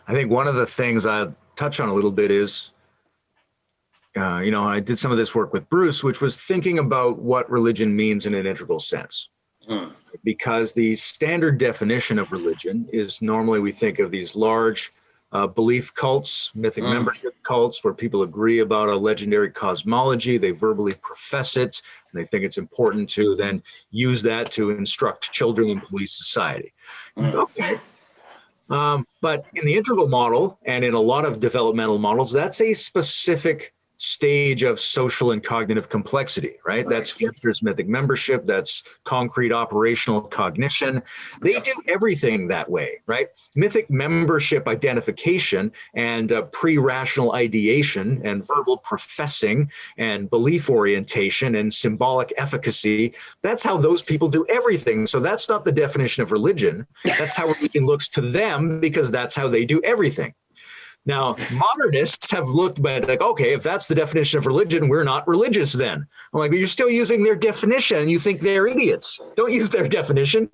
I think one of the things I'll touch on a little bit is, I did some of this work with Bruce, which was thinking about what religion means in an integral sense. Because the standard definition of religion is normally we think of these large belief cults, mythic membership cults, where people agree about a legendary cosmology, they verbally profess it, and they think it's important to then use that to instruct children in police society. Okay. But in the integral model and in a lot of developmental models, that's a specific stage of social and cognitive complexity, right? That's Spencer's mythic membership, that's concrete operational cognition. They do everything that way, right? Mythic membership identification and pre-rational ideation and verbal professing and belief orientation and symbolic efficacy, that's how those people do everything. So that's not the definition of religion. That's how religion looks to them, because that's how they do everything. Now, modernists have looked at like, okay, if that's the definition of religion, we're not religious then. I'm like, but you're still using their definition and you think they're idiots. Don't use their definition.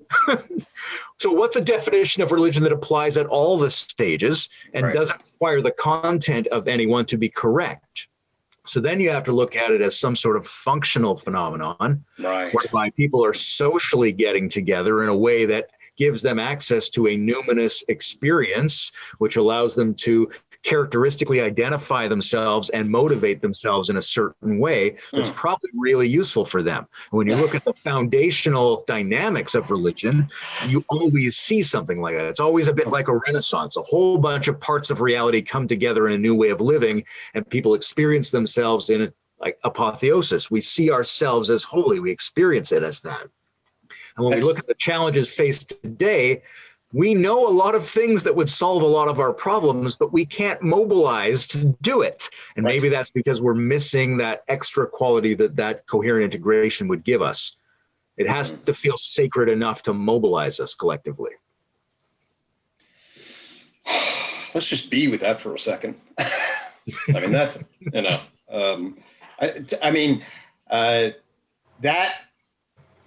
So what's a definition of religion that applies at all the stages and doesn't require the content of anyone to be correct? So then you have to look at it as some sort of functional phenomenon, whereby people are socially getting together in a way that gives them access to a numinous experience, which allows them to characteristically identify themselves and motivate themselves in a certain way that's probably really useful for them. When you look at the foundational dynamics of religion, you always see something like that. It's always a bit like a renaissance. A whole bunch of parts of reality come together in a new way of living, and people experience themselves in like apotheosis. We see ourselves as holy. We experience it as that. And when we look at the challenges faced today, we know a lot of things that would solve a lot of our problems, but we can't mobilize to do it. And maybe that's because we're missing that extra quality that coherent integration would give us. It has to feel sacred enough to mobilize us collectively. Let's just be with that for a second. I mean, that's, that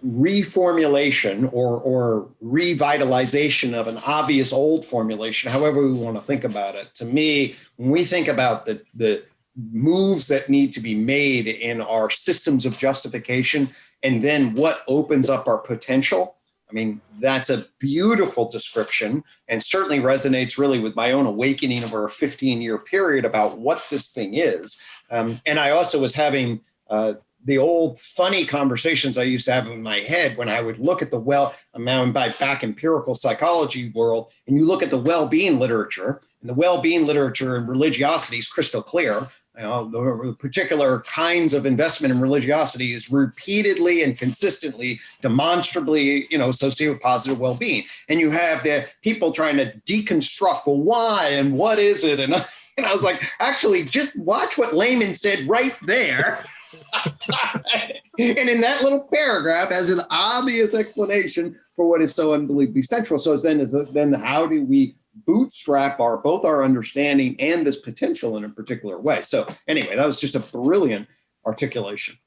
reformulation or revitalization of an obvious old formulation, however we want to think about it. To me, when we think about the moves that need to be made in our systems of justification, and then what opens up our potential, I mean, that's a beautiful description and certainly resonates really with my own awakening over a 15-year period about what this thing is. And I also was having the old funny conversations I used to have in my head when I would look at I'm now in back empirical psychology world, and you look at the well-being literature, and the well-being literature and religiosity is crystal clear. The particular kinds of investment in religiosity is repeatedly and consistently, demonstrably, associated with positive well-being. And you have the people trying to deconstruct, well, why and what is it? And I was like, actually, just watch what Layman said right there. And in that little paragraph has an obvious explanation for what is so unbelievably central. So then how do we bootstrap both our understanding and this potential in a particular way? So anyway, that was just a brilliant articulation.